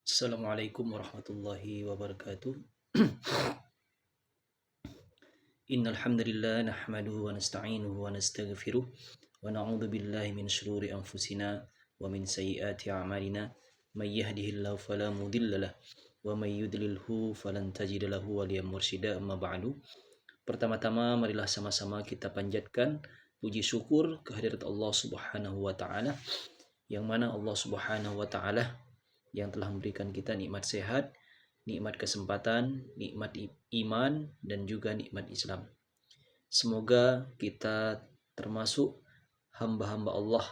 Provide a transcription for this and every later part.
Assalamualaikum warahmatullahi wabarakatuh. Innal hamdalillah nahmaduhu wa nasta'inuhu wa nastaghfiruh wa na'udzu billahi min shururi anfusina wa min sayyiati a'malina. May yahdihillahu fala mudilla lahu wa may yudlilhu falan tajida lahu waliyyan mursyida. Amma ba'du. Pertama-tama marilah sama-sama kita panjatkan puji syukur kehadirat Allah Subhanahu wa taala, yang mana Allah Subhanahu wa taala yang telah memberikan kita nikmat sehat, nikmat kesempatan, nikmat iman, dan juga nikmat Islam. Semoga kita termasuk hamba-hamba Allah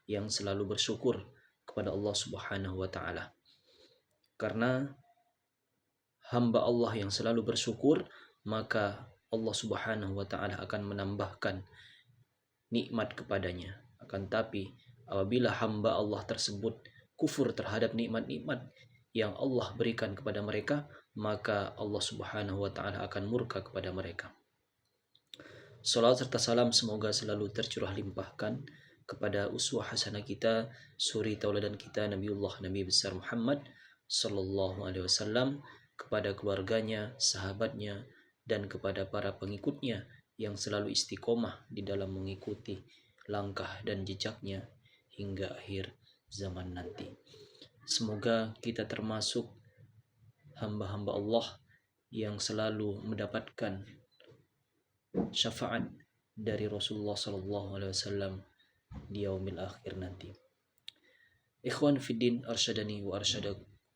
yang selalu bersyukur kepada Allah Subhanahu wa taala. Karena hamba Allah yang selalu bersyukur, maka Allah Subhanahu wa taala akan menambahkan nikmat kepadanya. Akan tapi apabila hamba Allah tersebut kufur terhadap nikmat-nikmat yang Allah berikan kepada mereka, maka Allah Subhanahu wa taala akan murka kepada mereka. Salawat serta salam semoga selalu tercurah limpahkan kepada uswah hasanah kita, suri tauladan kita, Nabi besar Muhammad sallallahu alaihi wasallam, kepada keluarganya, sahabatnya, dan kepada para pengikutnya yang selalu istiqomah di dalam mengikuti langkah dan jejaknya hingga akhir zaman nanti. Semoga kita termasuk hamba-hamba Allah yang selalu mendapatkan syafaat dari Rasulullah sallallahu alaihi wasallam di yaumil akhir nanti. Ikhwan fiddin arsyadani wa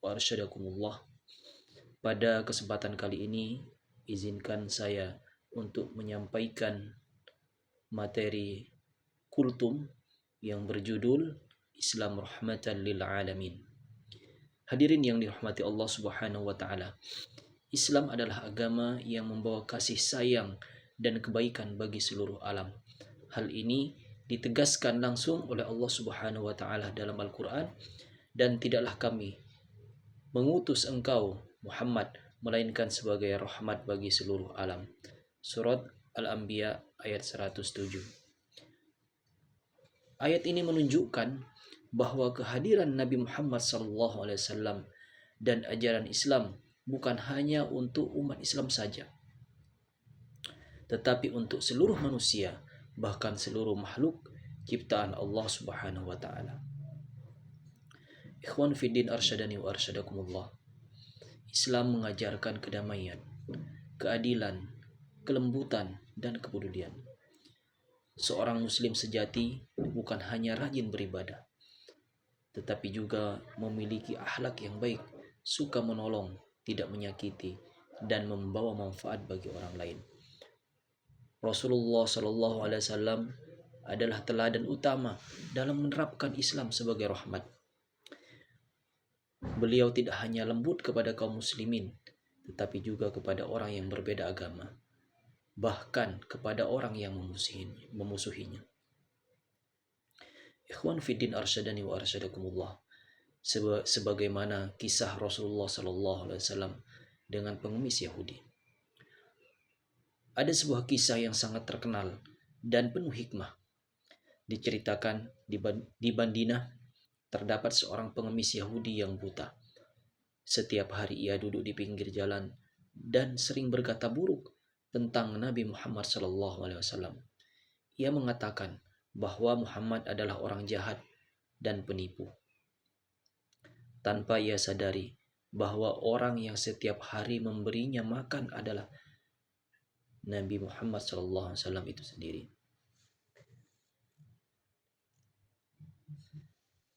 arsyadakumullah. Pada kesempatan kali ini izinkan saya untuk menyampaikan materi kultum yang berjudul Islam rahmatan lil alamin. Hadirin yang dirahmati Allah Subhanahu wa taala, Islam adalah agama yang membawa kasih sayang dan kebaikan bagi seluruh alam. Hal ini ditegaskan langsung oleh Allah Subhanahu wa taala dalam Al-Qur'an, dan tidaklah kami mengutus engkau Muhammad melainkan sebagai rahmat bagi seluruh alam. Surat Al-Anbiya ayat 107. Ayat ini menunjukkan bahwa kehadiran Nabi Muhammad SAW dan ajaran Islam bukan hanya untuk umat Islam saja, tetapi untuk seluruh manusia, bahkan seluruh makhluk ciptaan Allah Subhanahu wa taala. Ikhwan fiddin arsyadani wa arsyadakumullah. Islam mengajarkan kedamaian, keadilan, kelembutan, dan kepedulian. Seorang muslim sejati bukan hanya rajin beribadah, tetapi juga memiliki akhlak yang baik, suka menolong, tidak menyakiti, dan membawa manfaat bagi orang lain. Rasulullah Shallallahu Alaihi Wasallam adalah teladan utama dalam menerapkan Islam sebagai rahmat. Beliau tidak hanya lembut kepada kaum muslimin, tetapi juga kepada orang yang berbeda agama, bahkan kepada orang yang memusuhinya. Ikhwan fiddin arsyadani wa arsyadakumullah. Sebagaimana kisah Rasulullah sallallahu alaihi wasallam dengan pengemis Yahudi. Ada sebuah kisah yang sangat terkenal dan penuh hikmah. Diceritakan di Bandinah terdapat seorang pengemis Yahudi yang buta. Setiap hari ia duduk di pinggir jalan dan sering berkata buruk tentang Nabi Muhammad sallallahu alaihi wasallam. Ia mengatakan bahwa Muhammad adalah orang jahat dan penipu, tanpa ia sadari bahwa orang yang setiap hari memberinya makan adalah Nabi Muhammad SAW itu sendiri.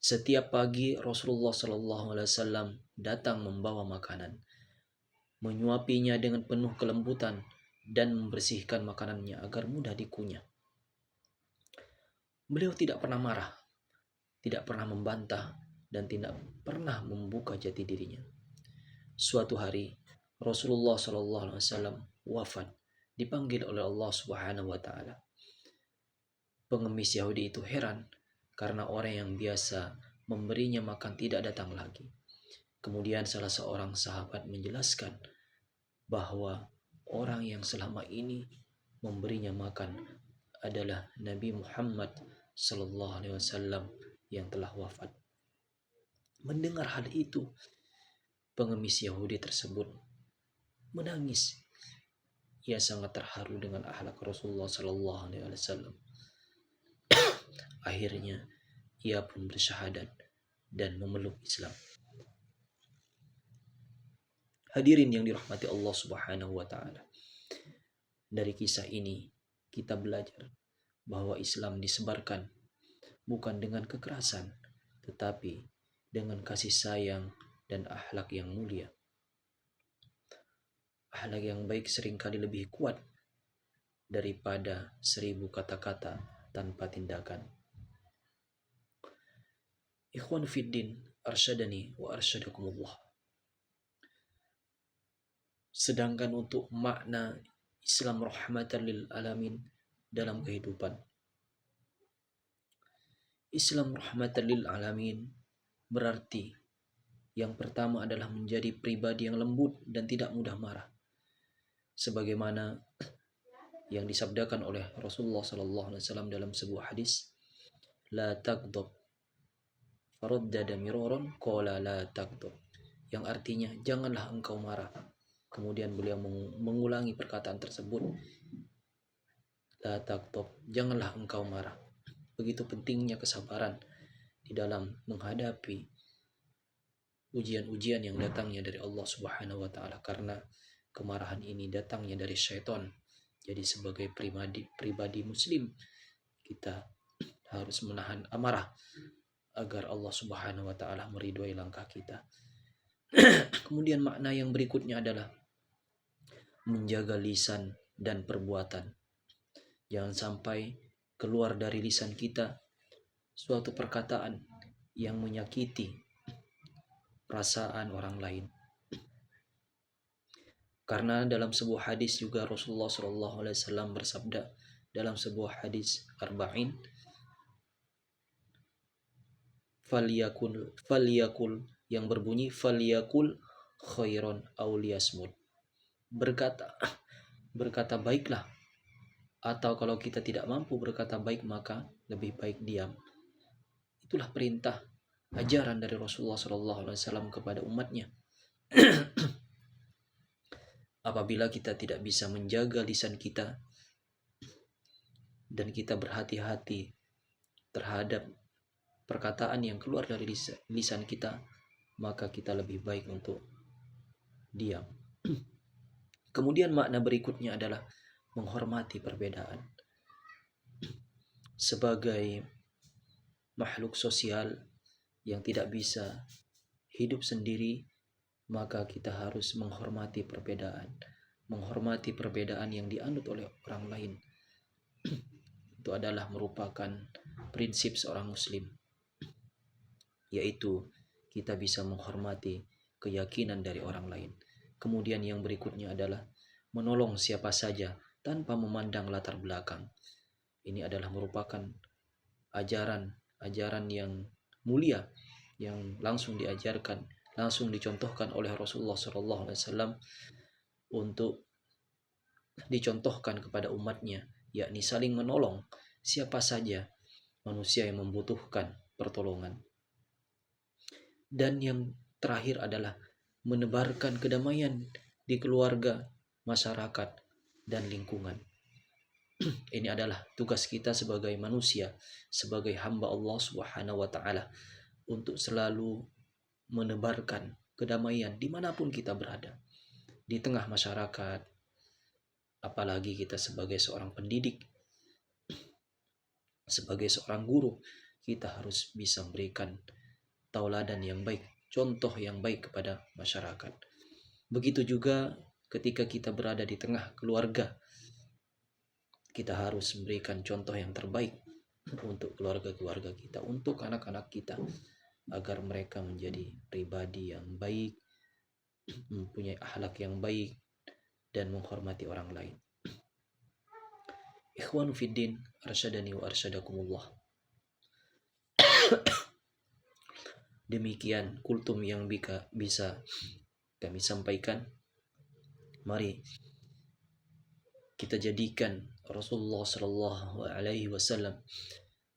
Setiap pagi Rasulullah SAW datang membawa makanan, menyuapinya dengan penuh kelembutan dan membersihkan makanannya agar mudah dikunyah. Beliau tidak pernah marah, tidak pernah membantah, dan tidak pernah membuka jati dirinya. Suatu hari Rasulullah SAW wafat, dipanggil oleh Allah Subhanahu wa taala. Pengemis Yahudi itu heran karena orang yang biasa memberinya makan tidak datang lagi. Kemudian salah seorang sahabat menjelaskan bahwa orang yang selama ini memberinya makan adalah Nabi Muhammad sallallahu alaihi wasallam yang telah wafat. Mendengar hal itu, pengemis Yahudi tersebut menangis. Ia sangat terharu dengan akhlak Rasulullah Sallallahu Alaihi Wasallam. Akhirnya ia pun bersyahadat dan memeluk Islam. Hadirin yang dirahmati Allah Subhanahu wa taala. Dari kisah ini kita belajar bahwa Islam disebarkan bukan dengan kekerasan, tetapi dengan kasih sayang dan akhlak yang mulia. Akhlak yang baik seringkali lebih kuat daripada 1000 kata-kata tanpa tindakan. Ikhwan fiddin, arsyadani wa arsyadakumullah. Sedangkan untuk makna Islam rahmatan lil alamin dalam kehidupan, Islam rahmatan lil alamin berarti yang pertama adalah menjadi pribadi yang lembut dan tidak mudah marah. Sebagaimana yang disabdakan oleh Rasulullah sallallahu alaihi wasallam dalam sebuah hadis, la taghdab. Faraddada miraran qala la taghdab. Yang artinya janganlah engkau marah. Kemudian beliau mengulangi perkataan tersebut, la taghdab, janganlah engkau marah. Begitu pentingnya kesabaran di dalam menghadapi ujian-ujian yang datangnya dari Allah Subhanahu wa taala, karena kemarahan ini datangnya dari syaitan. Jadi sebagai pribadi muslim, kita harus menahan amarah agar Allah Subhanahu wa taala meridhoi langkah kita. Kemudian makna yang berikutnya adalah menjaga lisan dan perbuatan. Jangan sampai keluar dari lisan kita suatu perkataan yang menyakiti perasaan orang lain. Karena dalam sebuah hadis juga Rasulullah SAW bersabda dalam sebuah hadis arba'in, falyakul yang berbunyi falyakul khairon aw liyasmut. Berkata baiklah, atau kalau kita tidak mampu berkata baik maka lebih baik diam. Itulah perintah ajaran dari Rasulullah SAW kepada umatnya. Apabila kita tidak bisa menjaga lisan kita dan kita berhati-hati terhadap perkataan yang keluar dari lisan kita, maka kita lebih baik untuk diam. Kemudian makna berikutnya adalah menghormati perbedaan. Sebagai makhluk sosial yang tidak bisa hidup sendiri, maka kita harus menghormati perbedaan. Menghormati perbedaan yang dianut oleh orang lain. Itu adalah merupakan prinsip seorang muslim, yaitu kita bisa menghormati keyakinan dari orang lain. Kemudian yang berikutnya adalah menolong siapa saja tanpa memandang latar belakang. Ini adalah merupakan ajaran yang mulia yang langsung diajarkan, langsung dicontohkan oleh Rasulullah SAW untuk dicontohkan kepada umatnya, yakni saling menolong siapa saja manusia yang membutuhkan pertolongan. Dan yang terakhir adalah menebarkan kedamaian di keluarga, masyarakat, dan lingkungan. Ini adalah tugas kita sebagai manusia, sebagai hamba Allah Subhanahu wa taala, untuk selalu menebarkan kedamaian dimanapun kita berada, di tengah masyarakat. Apalagi kita sebagai seorang pendidik, sebagai seorang guru, kita harus bisa memberikan tauladan yang baik, contoh yang baik kepada masyarakat. Begitu juga ketika kita berada di tengah keluarga, kita harus memberikan contoh yang terbaik untuk keluarga-keluarga kita, untuk anak-anak kita, agar mereka menjadi pribadi yang baik, mempunyai akhlak yang baik, dan menghormati orang lain. Ikhwanu fiddin, arsyadani wa arsyadakumullah. Demikian kultum yang bisa kami sampaikan. Mari kita jadikan Rasulullah Sallallahu Alaihi Wasallam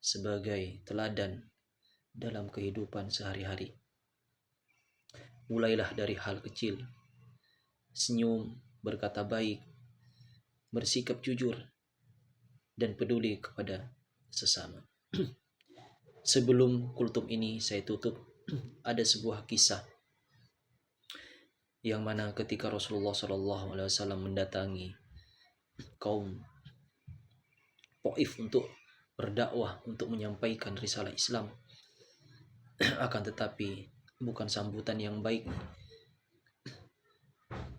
sebagai teladan dalam kehidupan sehari-hari. Mulailah dari hal kecil, senyum, berkata baik, bersikap jujur, dan peduli kepada sesama. Sebelum kultum ini saya tutup, ada sebuah kisah yang mana ketika Rasulullah SAW mendatangi kaum Taif untuk berdakwah, untuk menyampaikan risalah Islam, akan tetapi bukan sambutan yang baik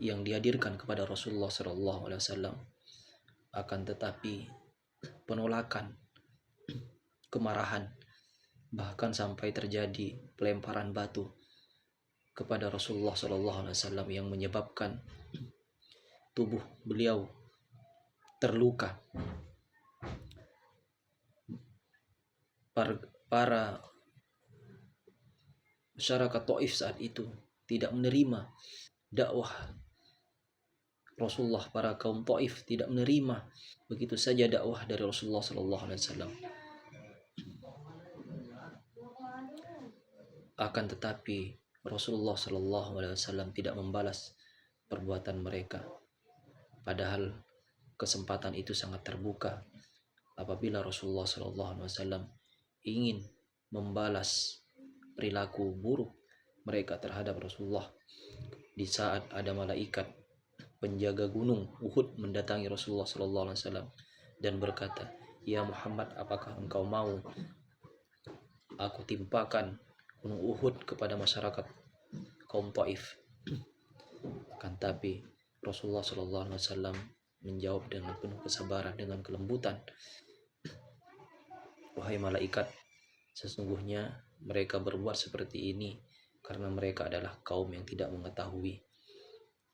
yang dihadirkan kepada Rasulullah SAW, akan tetapi penolakan, kemarahan, bahkan sampai terjadi pelemparan batu kepada Rasulullah SAW yang menyebabkan tubuh beliau terluka. Para masyarakat Taif saat itu tidak menerima dakwah Rasulullah. Para kaum Taif tidak menerima begitu saja dakwah dari Rasulullah SAW. Akan tetapi Rasulullah SAW tidak membalas perbuatan mereka, padahal kesempatan itu sangat terbuka apabila Rasulullah SAW ingin membalas perilaku buruk mereka terhadap Rasulullah. Di saat ada malaikat penjaga gunung Uhud mendatangi Rasulullah SAW dan berkata, "Ya Muhammad, apakah engkau mau aku timpakan gunung Uhud kepada masyarakat kaum Taif?" Akan tapi Rasulullah SAW menjawab dengan penuh kesabaran, dengan kelembutan, "Wahai malaikat, sesungguhnya mereka berbuat seperti ini karena mereka adalah kaum yang tidak mengetahui.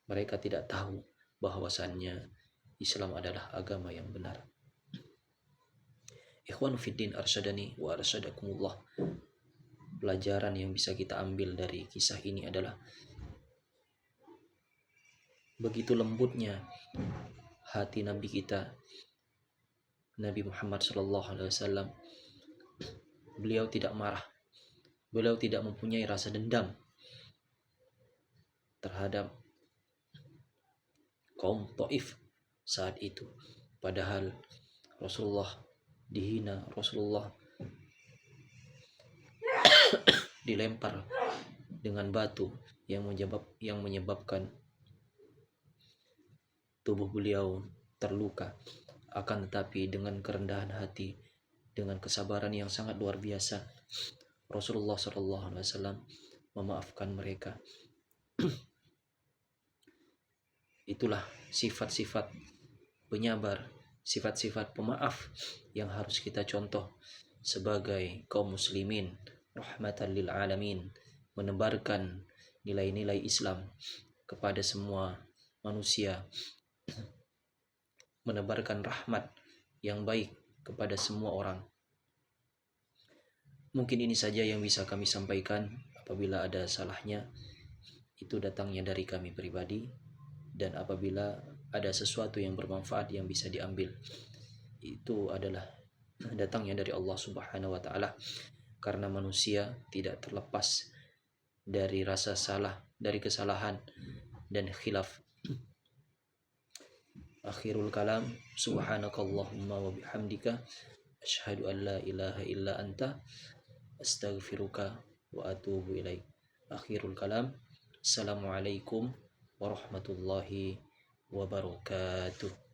Mereka tidak tahu bahwasannya Islam adalah agama yang benar." Ikhwan fiddin arsyadani wa arsyadakumullah. Pelajaran yang bisa kita ambil dari kisah ini adalah begitu lembutnya hati Nabi kita, Nabi Muhammad SAW. Beliau tidak marah, beliau tidak mempunyai rasa dendam terhadap kaum Taif saat itu. Padahal Rasulullah dihina, Rasulullah dilempar dengan batu yang menyebabkan tubuh beliau terluka. Akan tetapi dengan kerendahan hati, dengan kesabaran yang sangat luar biasa, Rasulullah SAW memaafkan mereka. Itulah sifat-sifat penyabar, sifat-sifat pemaaf yang harus kita contoh sebagai kaum muslimin rahmatan lil alamin, menebarkan nilai-nilai Islam kepada semua manusia, menebarkan rahmat yang baik kepada semua orang. Mungkin ini saja yang bisa kami sampaikan. Apabila ada salahnya, itu datangnya dari kami pribadi, dan apabila ada sesuatu yang bermanfaat yang bisa diambil, itu adalah datangnya dari Allah Subhanahu wa Ta'ala, karena manusia tidak terlepas dari rasa salah, dari kesalahan dan khilaf. Akhirul kalam, subhanakallahumma wa bihamdika, asyhadu an la ilaha illa anta, astaghfiruka wa atubu ilaik. Akhirul kalam. Assalamualaikum warahmatullahi wabarakatuh.